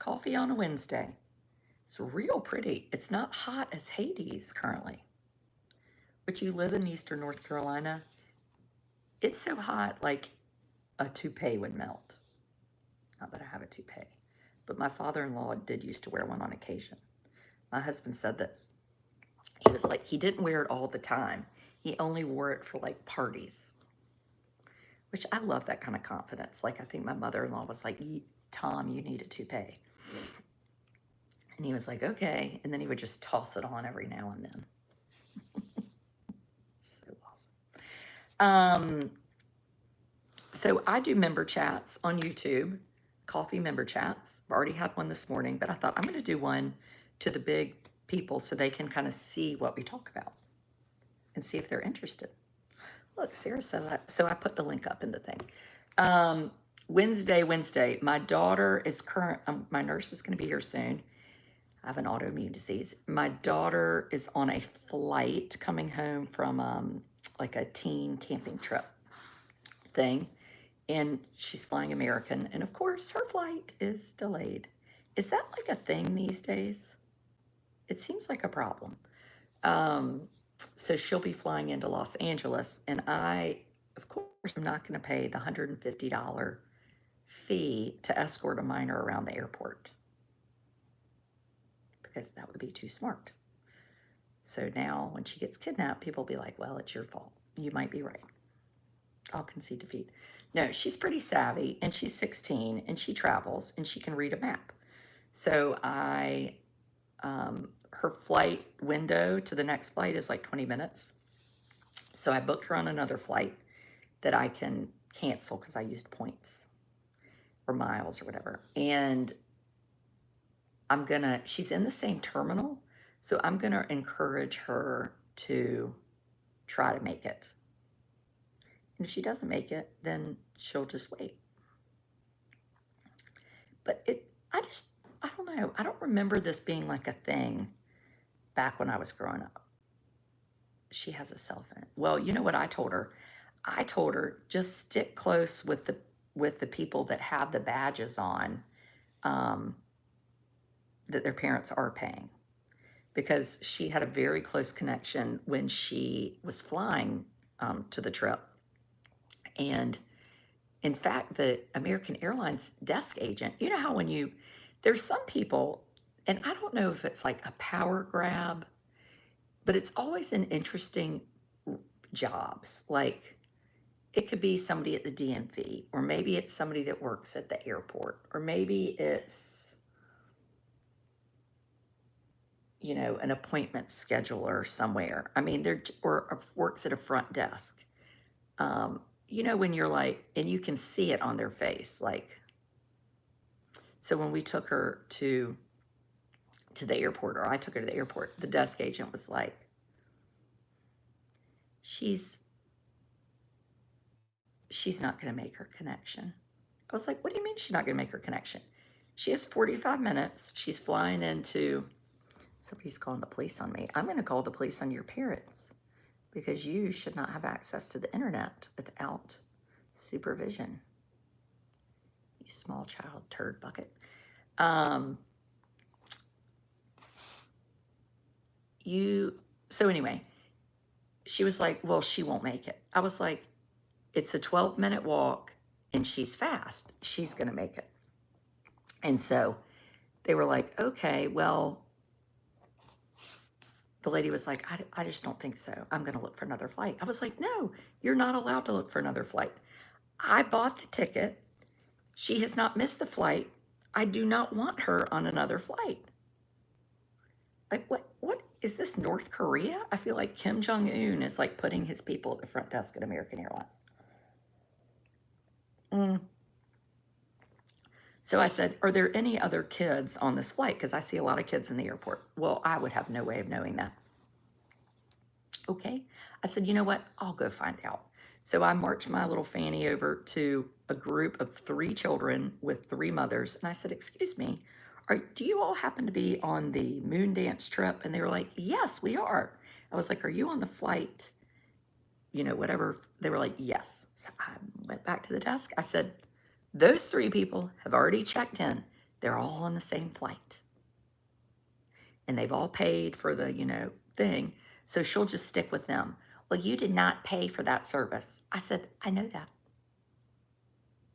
Coffee on a Wednesday. It's real pretty. It's not hot as Hades currently. But you live in Eastern North Carolina. It's so hot, like a toupee would melt. Not that I have a toupee, but my father-in-law did used to wear one on occasion. My husband said that he was like, he didn't wear it all the time. He only wore it for like parties, which I love that kind of confidence. Like, I think my mother-in-law was like, Tom, you need a toupee. And he was like, okay. And then he would just toss it on every now and then. So awesome. So I do member chats on YouTube, coffee member chats. I've already had one this morning, but I thought I'm going to do one to the big people so they can kind of see what we talk about and see if they're interested. Look, Sarah said that. So I put the link up in the thing. Wednesday, my daughter is my nurse is going to be here soon. I have an autoimmune disease. My daughter is on a flight coming home from like a teen camping trip thing. And she's flying American. And of course, her flight is delayed. Is that like a thing these days? It seems like a problem. So she'll be flying into Los Angeles. And I, of course, am not going to pay the $150 fee to escort a minor around the airport, because that would be too smart. So now when she gets kidnapped, people will be like, well, it's your fault. You might be right. I'll concede defeat. No, she's pretty savvy, and she's 16, and she travels, and she can read a map. So her flight window to the next flight is like 20 minutes. So I booked her on another flight that I can cancel because I used points or miles or whatever. And she's in the same terminal, so I'm going to encourage her to try to make it. And if she doesn't make it, then she'll just wait. But I don't know. I don't remember this being like a thing back when I was growing up. She has a cell phone. Well, you know what I told her? I told her, just stick close with the people that have the badges on, that their parents are paying, because she had a very close connection when she was flying to the trip. And in fact, the American Airlines desk agent, you know how there's some people, and I don't know if it's like a power grab, but it's always an interesting jobs. Like, it could be somebody at the DMV, or maybe it's somebody that works at the airport, or maybe it's, an appointment scheduler somewhere. I mean, or works at a front desk. When you're like, and you can see it on their face, like, so when we took her to the airport, or I took her to the airport, the desk agent was like, she's not going to make her connection. I was like, what do you mean she's not going to make her connection? She has 45 minutes. She's flying into, somebody's calling the police on me. I'm going to call the police on your parents, because you should not have access to the internet without supervision. You small child turd bucket. So anyway, she was like, well, she won't make it. I was like, it's a 12-minute walk, and she's fast. She's going to make it. And so they were like, okay, well, the lady was like, I just don't think so. I'm going to look for another flight. I was like, no, you're not allowed to look for another flight. I bought the ticket. She has not missed the flight. I do not want her on another flight. Like, what is this, North Korea? I feel like Kim Jong-un is like putting his people at the front desk at American Airlines. So I said, are there any other kids on this flight? Because I see a lot of kids in the airport. Well, I would have no way of knowing that. Okay. I said, you know what? I'll go find out. So I marched my little fanny over to a group of 3 children with 3 mothers. And I said, excuse me, do you all happen to be on the moon dance trip? And they were like, yes, we are. I was like, are you on the flight? Whatever. They were like, yes. So I went back to the desk. I said, those 3 people have already checked in. They're all on the same flight. And they've all paid for the, thing. So she'll just stick with them. Well, you did not pay for that service. I said, I know that.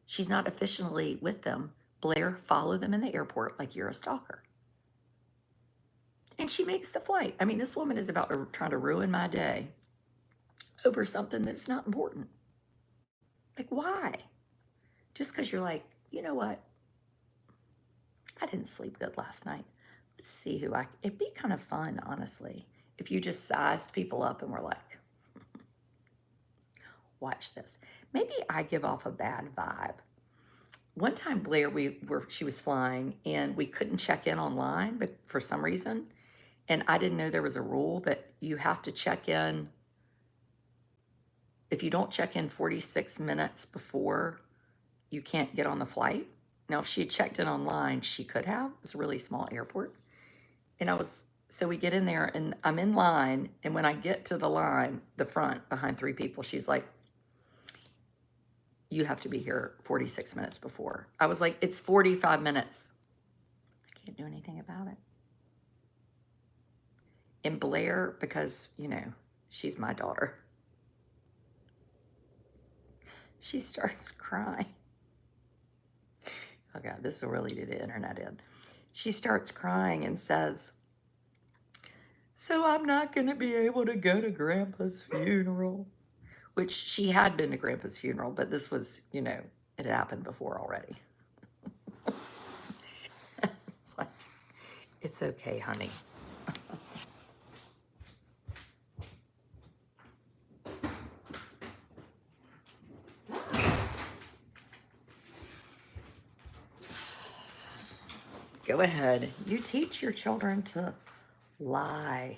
She's not officially with them. Blair, follow them in the airport like you're a stalker. And she makes the flight. I mean, this woman is about to try to ruin my day over something that's not important. Like, why? Just because you're like, you know what? I didn't sleep good last night. Let's see it'd be kind of fun, honestly, if you just sized people up and were like, watch this. Maybe I give off a bad vibe. One time, Blair, she was flying and we couldn't check in online, but for some reason, and I didn't know there was a rule that you have to check in. If you don't check in 46 minutes before, you can't get on the flight. Now, if she had checked in online, she could have. It was a really small airport. And so we get in there and I'm in line. And when I get to the line, the front, behind 3 people, she's like, you have to be here 46 minutes before. I was like, it's 45 minutes. I can't do anything about it. And Blair, because, she's my daughter, she starts crying. Oh God, this will really do the internet in. She starts crying and says, so I'm not going to be able to go to Grandpa's funeral. Which she had been to Grandpa's funeral, but this was, it had happened before already. It's like, it's okay, honey. Go ahead. You teach your children to lie.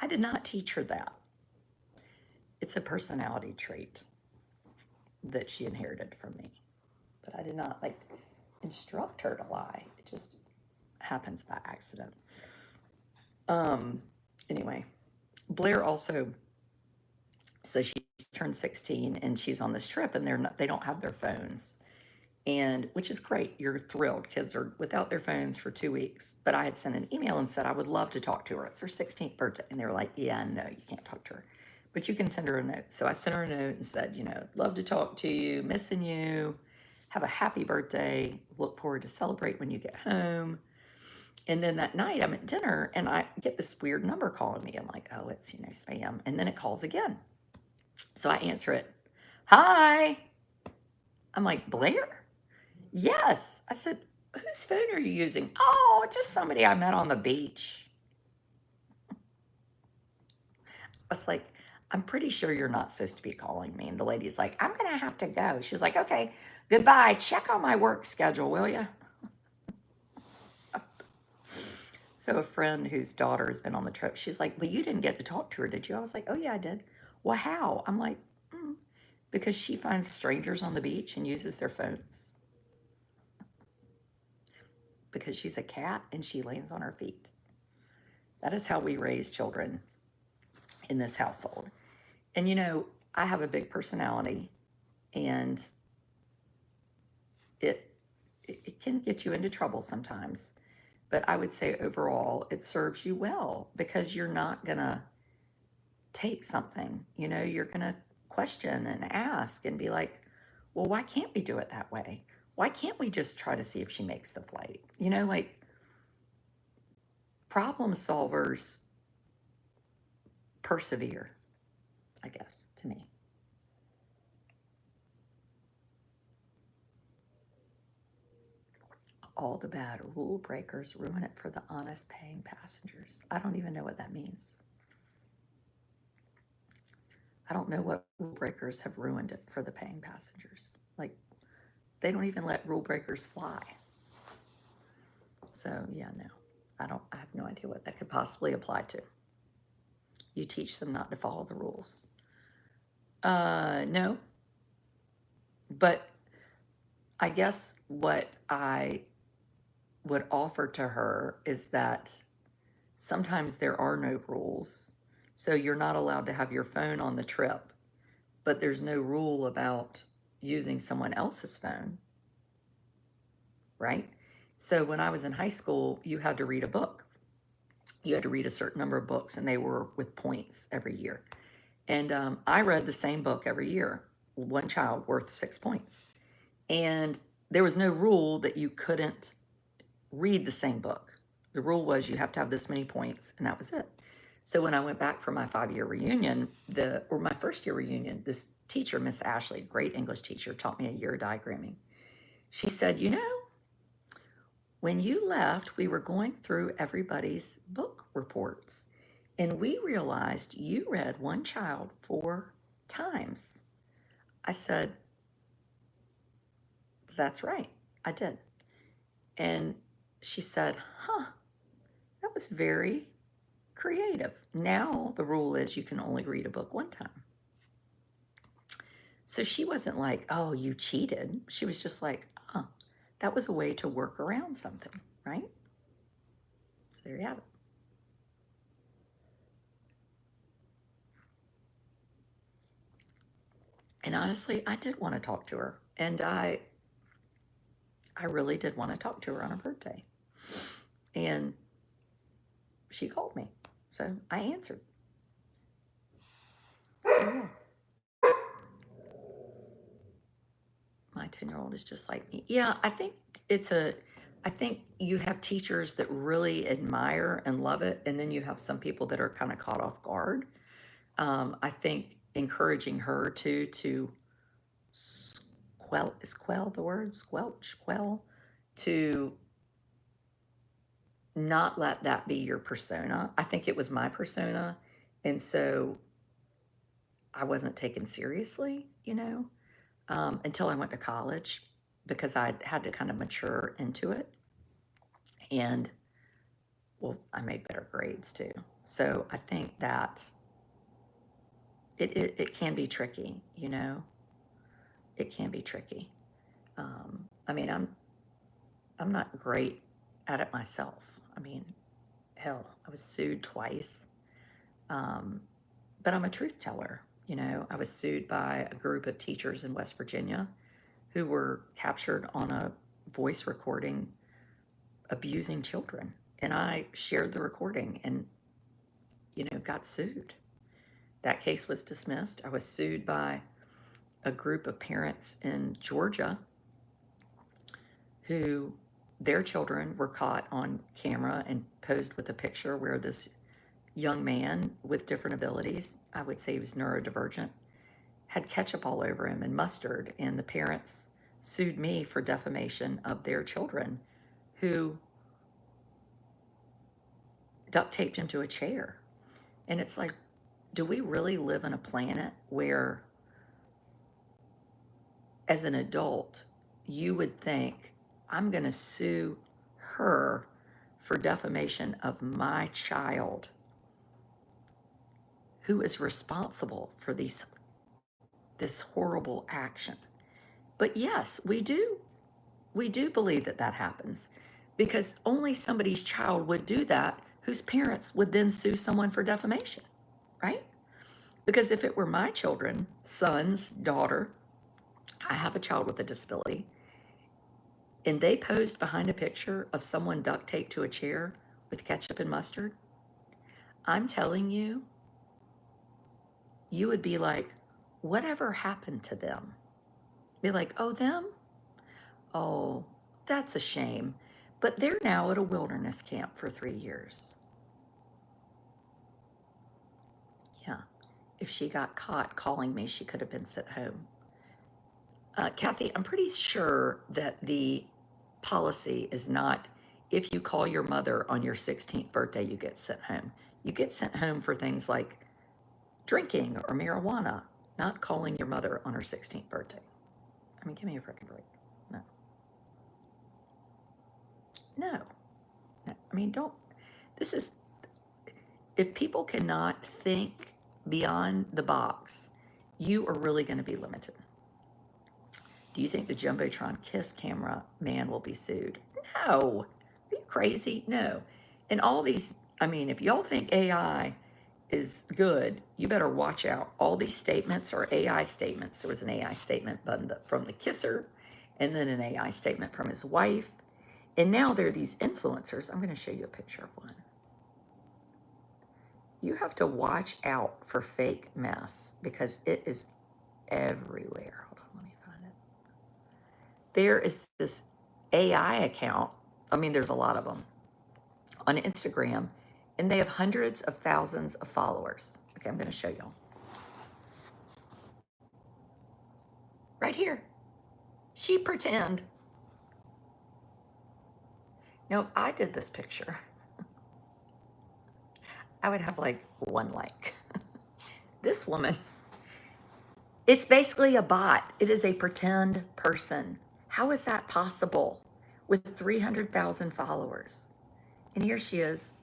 I did not teach her that. It's a personality trait that she inherited from me. But I did not instruct her to lie. It just happens by accident. Anyway, Blair also, so she turned 16 and she's on this trip and they don't have their phones. And which is great. You're thrilled. Kids are without their phones for 2 weeks. But I had sent an email and said I would love to talk to her. It's her 16th birthday. And they were like, yeah, no, you can't talk to her. But you can send her a note. So I sent her a note and said, love to talk to you, missing you. Have a happy birthday. Look forward to celebrate when you get home. And then that night I'm at dinner and I get this weird number calling me. I'm like, oh, it's, spam. And then it calls again. So I answer it. Hi. I'm like, Blair? Yes. I said, whose phone are you using? Oh, just somebody I met on the beach. I was like, I'm pretty sure you're not supposed to be calling me. And the lady's like, I'm going to have to go. She was like, okay, goodbye. Check on my work schedule, will you? So a friend whose daughter has been on the trip, she's like, well, you didn't get to talk to her, did you? I was like, oh, yeah, I did. Well, how? I'm like, because she finds strangers on the beach and uses their phones. Because she's a cat and she lands on her feet. That is how we raise children in this household. And I have a big personality and it can get you into trouble sometimes. But I would say overall, it serves you well because you're not going to take something. You're going to question and ask and be like, well, why can't we do it that way? Why can't we just try to see if she makes the flight? Problem solvers persevere, I guess, to me. All the bad rule breakers ruin it for the honest paying passengers. I don't even know what that means. I don't know what rule breakers have ruined it for the paying passengers. They don't even let rule breakers fly. So, yeah, no. I have no idea what that could possibly apply to. You teach them not to follow the rules. No. But I guess what I would offer to her is that sometimes there are no rules. So you're not allowed to have your phone on the trip, but there's no rule about using someone else's phone. right? So when I was in high school, you had to read a book. You had to read a certain number of books, and they were with points every year. And I read the same book every year, one child worth 6 points. And there was no rule that you couldn't read the same book. The rule was you have to have this many points, and that was it. So when I went back for my 5-year reunion, or my first year reunion, this teacher, Miss Ashley, great English teacher, taught me a year of diagramming. She said, when you left, we were going through everybody's book reports, and we realized you read one child 4 times. I said, that's right, I did. And she said, that was very creative. Now the rule is you can only read a book one time. So she wasn't like, oh, you cheated. She was just like, that was a way to work around something, right? So there you have it. And honestly, I did want to talk to her. And I really did want to talk to her on her birthday. And she called me. So I answered. So yeah. My 10-year-old is just like me. Yeah, I think you have teachers that really admire and love it, and then you have some people that are kind of caught off guard. I think encouraging her to quell the word? Squelch, quell, to not let that be your persona. I think it was my persona, and so I wasn't taken seriously, until I went to college, because I had to kind of mature into it. And well, I made better grades too. So I think that it can be tricky, It can be tricky. I mean, I'm not great at it myself. I mean, hell, I was sued twice. But I'm a truth teller. I was sued by a group of teachers in West Virginia who were captured on a voice recording abusing children. And I shared the recording and, got sued. That case was dismissed. I was sued by a group of parents in Georgia who their children were caught on camera and posed with a picture where this young man with different abilities, I would say he was neurodivergent, had ketchup all over him and mustard, and the parents sued me for defamation of their children who duct taped him to a chair. And it's like, do we really live on a planet where, as an adult, you would think, I'm going to sue her for defamation of my child who is responsible for this horrible action? But yes, we do believe that happens, because only somebody's child would do that whose parents would then sue someone for defamation, right? Because if it were my children, sons, daughter, I have a child with a disability, and they posed behind a picture of someone duct taped to a chair with ketchup and mustard, I'm telling you, you would be like, whatever happened to them? Be like, oh, them? Oh, that's a shame. But they're now at a wilderness camp for 3 years. Yeah. If she got caught calling me, she could have been sent home. Kathy, I'm pretty sure that the policy is not, if you call your mother on your 16th birthday, you get sent home. You get sent home for things like drinking or marijuana, not calling your mother on her 16th birthday. I mean, give me a freaking break. No. I mean, if people cannot think beyond the box, you are really going to be limited. Do you think the Jumbotron Kiss camera man will be sued? No. Are you crazy? No. And all these, I mean, if y'all think AI is good, you better watch out. All these statements are AI statements. There was an AI statement from the kisser, and then an AI statement from his wife, And now there are these influencers. I'm going to show you a picture of one. You have to watch out for fake mess because it is everywhere. Hold on, let me find it. There is this AI account. I mean, there's a lot of them on Instagram, and they have hundreds of thousands of followers. Okay, I'm going to show y'all. Right here. She pretend. Now, if I did this picture, I would have like one like. This woman, it's basically a bot. It is a pretend person. How is that possible with 300,000 followers? And here she is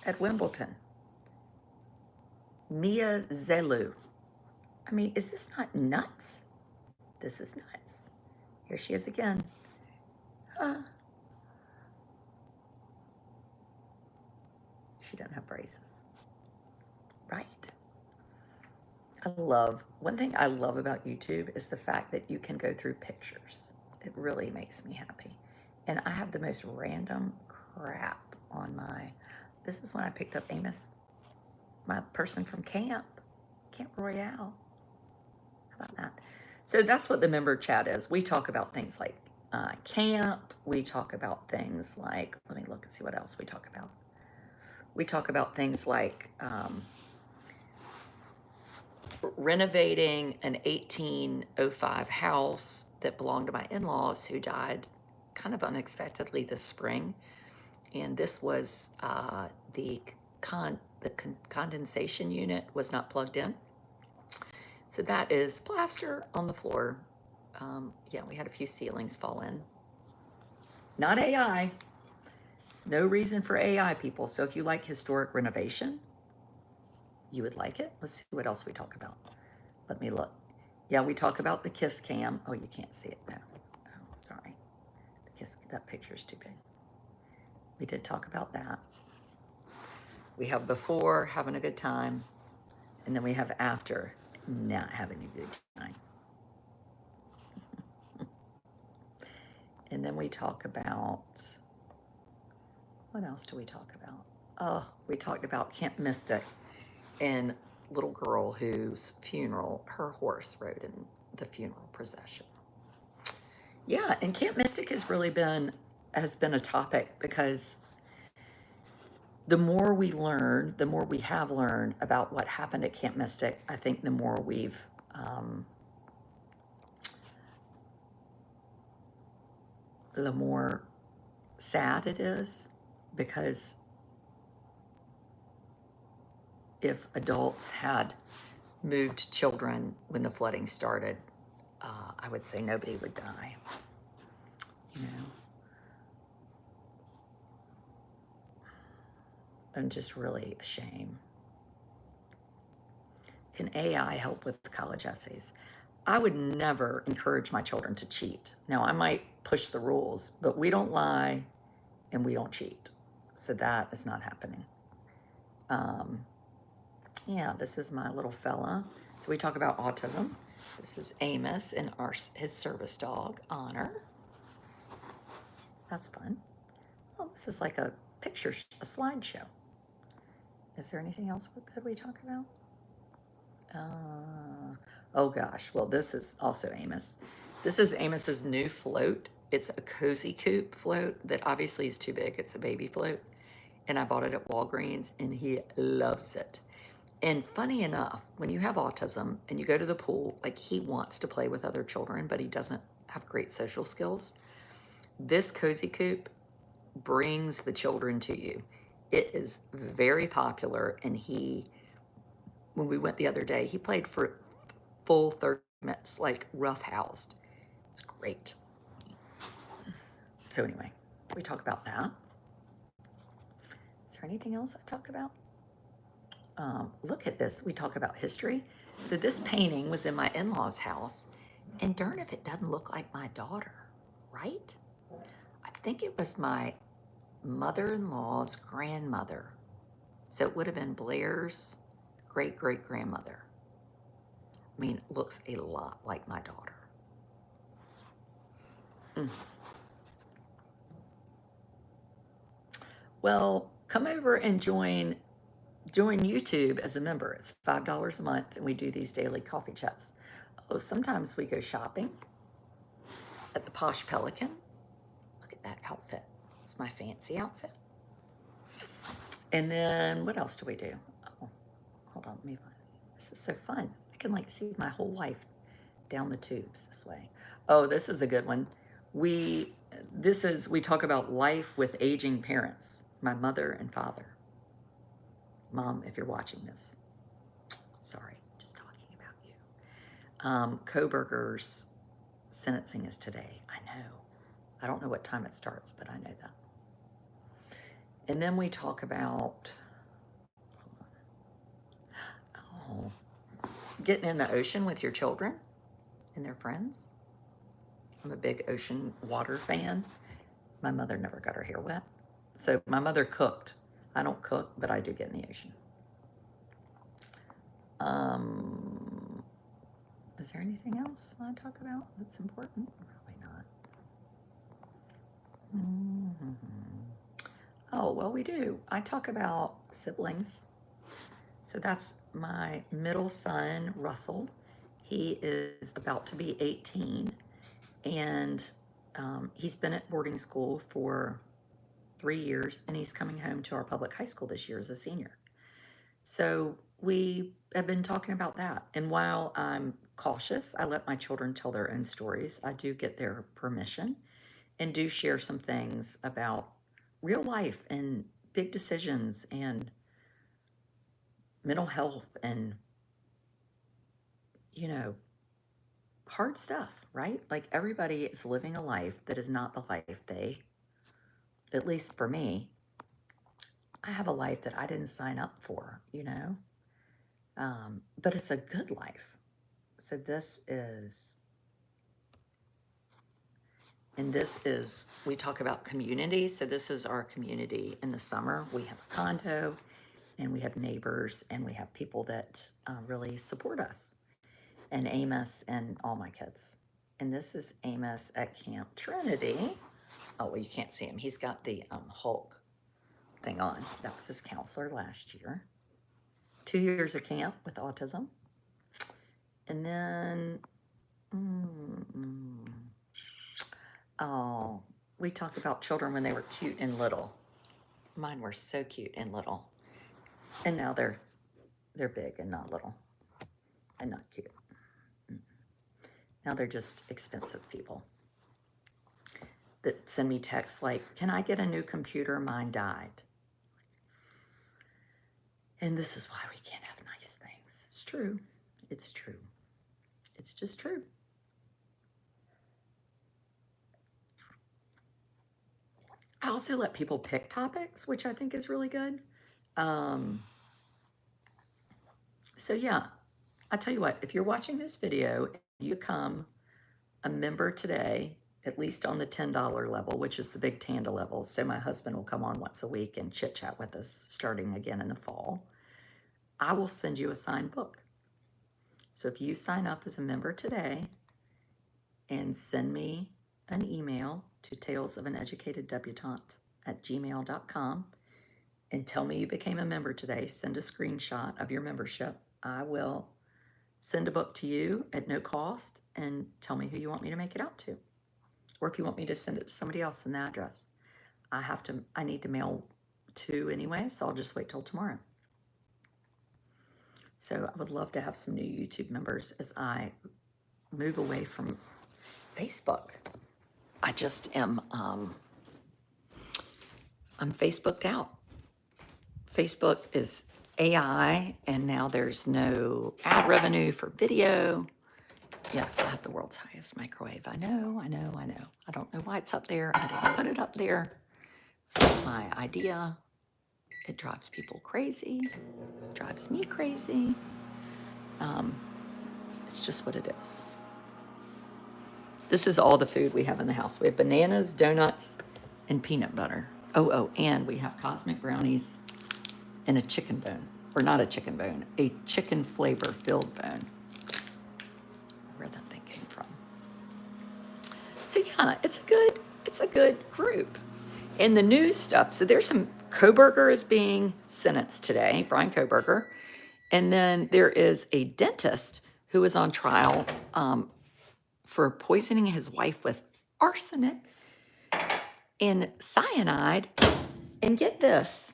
at Wimbledon. Mia Zelu. I mean, is this not nuts? This is nuts. Here she is again. She doesn't have braces. Right. One thing I love about YouTube is the fact that you can go through pictures. It really makes me happy. And I have the most random crap on this is when I picked up Amos, my person from Camp Royale. How about that? So that's what the member chat is. We talk about things like camp. We talk about things like, let me look and see what else we talk about. We talk about things like renovating an 1805 house that belonged to my in-laws who died kind of unexpectedly this spring. And this was the condensation unit was not plugged in. So that is plaster on the floor. Yeah, we had a few ceilings fall in. Not AI. No reason for AI, people. So if you like historic renovation, you would like it. Let's see what else we talk about. Let me look. Yeah, we talk about the kiss cam. Oh, you can't see it now. Oh, sorry. That picture's too big. We did talk about that. We have before, having a good time, and then we have after, not having a good time. And then we talk about, what else do we talk about? Oh, we talked about Camp Mystic and little girl whose funeral, her horse rode in the funeral procession. Yeah, and Camp Mystic has been a topic because the more we learn, the more we have learned about what happened at Camp Mystic, I think the more we've the more sad it is, because if adults had moved children when the flooding started, I would say nobody would die, you know. I'm just really ashamed. Can AI help with college essays? I would never encourage my children to cheat. Now, I might push the rules, but we don't lie and we don't cheat. So that is not happening. Yeah, this is my little fella. So we talk about autism. This is Amos and his service dog, Honor. That's fun. Oh, this is like a picture, a slideshow. Is there anything else that we talk about? Oh gosh, well, this is also Amos. This is Amos's new float. It's a cozy coupe float that obviously is too big. It's a baby float. And I bought it at Walgreens and he loves it. And funny enough, when you have autism and you go to the pool, like, he wants to play with other children, but he doesn't have great social skills. This cozy coupe brings the children to you. It is very popular, and when we went the other day, he played for full 30 minutes, like roughhoused. It's great. So anyway, we talk about that. Is there anything else I talk about? Look at this. We talk about history. So this painting was in my in-laws' house, and darn if it doesn't look like my daughter, right? I think it was my mother-in-law's grandmother. So it would have been Blair's great-great-grandmother. I mean, it looks a lot like my daughter. Well, come over and join YouTube as a member. It's $5 a month, and we do these daily coffee chats. Oh, sometimes we go shopping at the Posh Pelican. Look at that outfit. It's my fancy outfit. And then what else do we do? Oh, hold on, let me find. This is so fun. I can like see my whole life down the tubes this way. Oh, this is a good one. We talk about life with aging parents, my mother and father. Mom, if you're watching this, sorry, just talking about you. Coburger's sentencing is today. I know. I don't know what time it starts, but I know that. And then we talk about getting in the ocean with your children and their friends. I'm a big ocean water fan. My mother never got her hair wet. So my mother cooked. I don't cook, but I do get in the ocean. Is there anything else I want to talk about that's important? Probably not. Oh, well, we do. I talk about siblings. So that's my middle son, Russell. He is about to be 18, and he's been at boarding school for 3 years, and he's coming home to our public high school this year as a senior. So we have been talking about that. And while I'm cautious, I let my children tell their own stories. I do get their permission and do share some things about real life and big decisions and mental health and, hard stuff, right? Like everybody is living a life that is not the life at least for me, I have a life that I didn't sign up for, but it's a good life. So we talk about community. So this is our community in the summer. We have a condo and we have neighbors and we have people that really support us, and Amos and all my kids. And this is Amos at Camp Trinity. Oh, well, you can't see him. He's got the Hulk thing on. That was his counselor last year. 2 years of camp with autism. And then, we talk about children when they were cute and little. Mine were so cute and little. And now they're big and not little and not cute. Now they're just expensive people that send me texts like, can I get a new computer? Mine died. And this is why we can't have nice things. It's true. It's true. It's just true. I also let people pick topics, which I think is really good. So yeah, I tell you what, if you're watching this video, you become a member today, at least on the $10 level, which is the big Tanda level. So my husband will come on once a week and chit chat with us starting again in the fall. I will send you a signed book. So if you sign up as a member today and send me an email to talesofaneducatedDebutante@gmail.com and tell me you became a member today, send a screenshot of your membership. I will send a book to you at no cost and tell me who you want me to make it out to. Or if you want me to send it to somebody else in the address. I need to mail 2 anyway, so I'll just wait till tomorrow. So I would love to have some new YouTube members as I move away from Facebook. I just am, I'm Facebooked out. Facebook is AI, and now there's no ad revenue for video. Yes, I have the world's highest microwave. I know. I don't know why it's up there. I didn't put it up there. It's my idea. It drives people crazy. It drives me crazy. It's just what it is. This is all the food we have in the house. We have bananas, donuts, and peanut butter. Oh, and we have cosmic brownies and a chicken bone. Or not a chicken bone, a chicken flavor filled bone. Where that thing came from. So yeah, it's a good group. And the new stuff, so there's some Koberger is being sentenced today, Brian Koberger. And then there is a dentist who is on trial for poisoning his wife with arsenic and cyanide. And get this.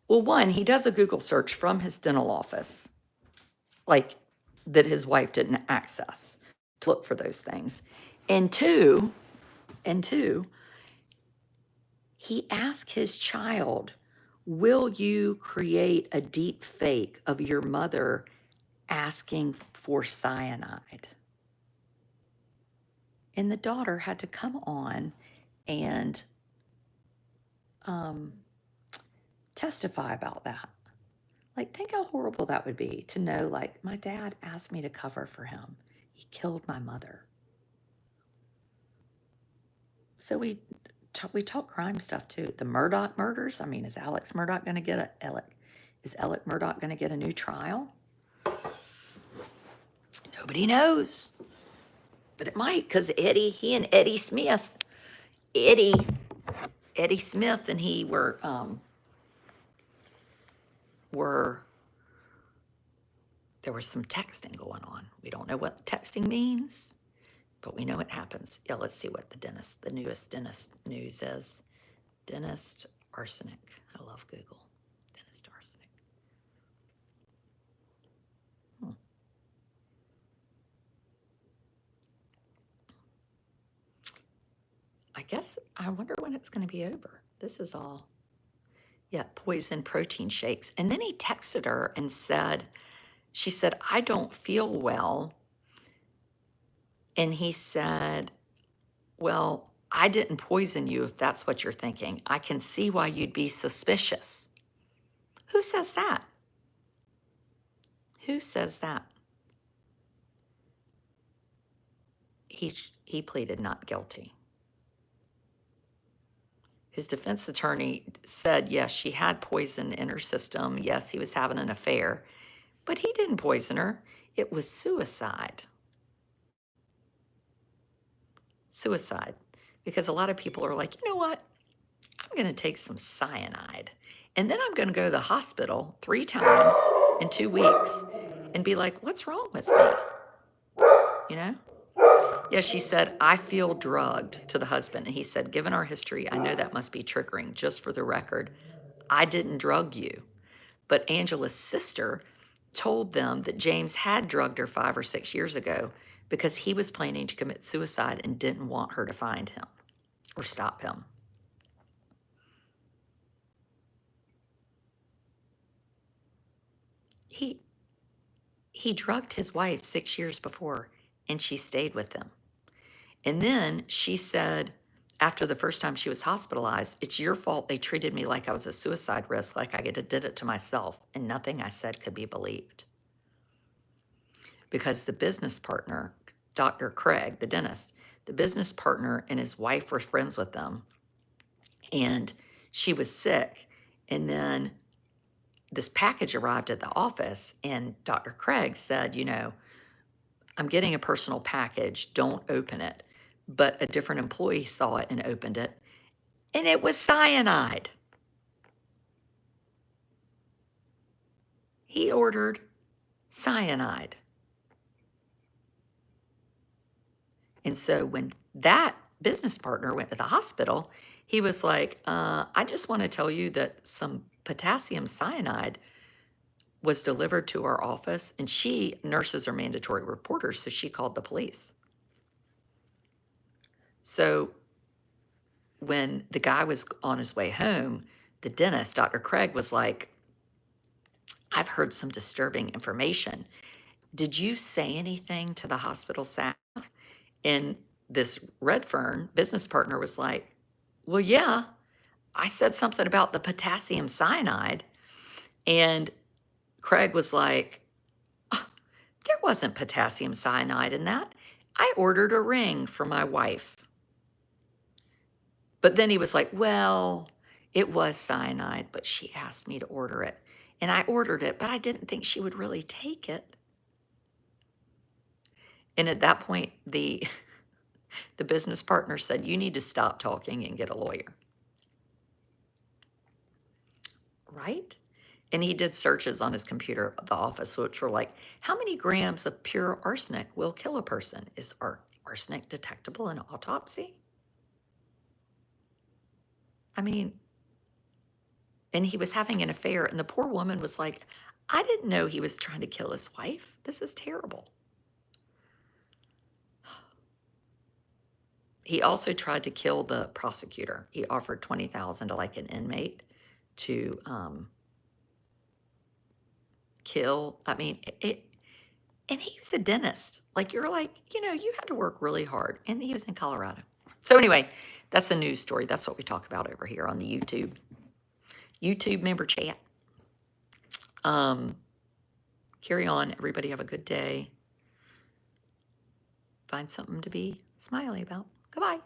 Well, one, he does a Google search from his dental office, like that his wife didn't access, to look for those things. And two, he asked his child, will you create a deep fake of your mother asking for cyanide? And the daughter had to come on and testify about that. Like, think how horrible that would be to know, like, my dad asked me to cover for him. He killed my mother. So we talk crime stuff too. The Murdaugh murders. I mean, is Alex Murdaugh going to get Alec Murdaugh going to get a new trial? Nobody knows, but it might, because he and Eddie Smith, Eddie Smith and he were there was some texting going on. We don't know what texting means, but we know it happens. Yeah, let's see what the newest dentist news is. Dentist arsenic. I love Google. Dentist arsenic. I guess, I wonder when it's going to be over. This is all, yeah, poison protein shakes. And then he texted her and said, she said, I don't feel well. And he said, well, I didn't poison you if that's what you're thinking. I can see why you'd be suspicious. Who says that? Who says that? He pleaded not guilty. His defense attorney said, yes, she had poison in her system. Yes, he was having an affair, but he didn't poison her. It was suicide. Suicide. Because a lot of people are like, you know what? I'm going to take some cyanide, and then I'm going to go to the hospital 3 times in 2 weeks and be like, what's wrong with me? You know? Yeah, she said, I feel drugged, to the husband. And he said, given our history, I know that must be triggering. Just for the record, I didn't drug you. But Angela's sister told them that James had drugged her 5 or 6 years ago because he was planning to commit suicide and didn't want her to find him or stop him. He drugged his wife 6 years before, and she stayed with him. And then she said, after the first time she was hospitalized, it's your fault they treated me like I was a suicide risk, like I did it to myself, and nothing I said could be believed. Because the business partner, Dr. Craig, the dentist, the business partner and his wife were friends with them, and she was sick, and then this package arrived at the office, and Dr. Craig said, you know, I'm getting a personal package, don't open it. But a different employee saw it and opened it, and it was cyanide. He ordered cyanide. And so when that business partner went to the hospital, he was like, I just want to tell you that some potassium cyanide was delivered to our office, and nurses are mandatory reporters, so she called the police. So when the guy was on his way home, the dentist, Dr. Craig, was like, I've heard some disturbing information. Did you say anything to the hospital staff? And this Redfern business partner was like, well, yeah, I said something about the potassium cyanide. And Craig was like, "Oh, there wasn't potassium cyanide in that. I ordered a ring for my wife." But then he was like, well, it was cyanide, but she asked me to order it. And I ordered it, but I didn't think she would really take it. And at that point, the business partner said, you need to stop talking and get a lawyer. right? And he did searches on his computer at the office, which were like, how many grams of pure arsenic will kill a person? Is arsenic detectable in autopsy? I mean, and he was having an affair, and the poor woman was like, I didn't know he was trying to kill his wife. This is terrible. He also tried to kill the prosecutor. He offered $20,000 to like an inmate to kill. I mean, and he was a dentist. Like, you're like, you had to work really hard. And he was in Colorado. So anyway, that's a news story. That's what we talk about over here on the YouTube member chat. Carry on. Everybody have a good day. Find something to be smiley about. Goodbye.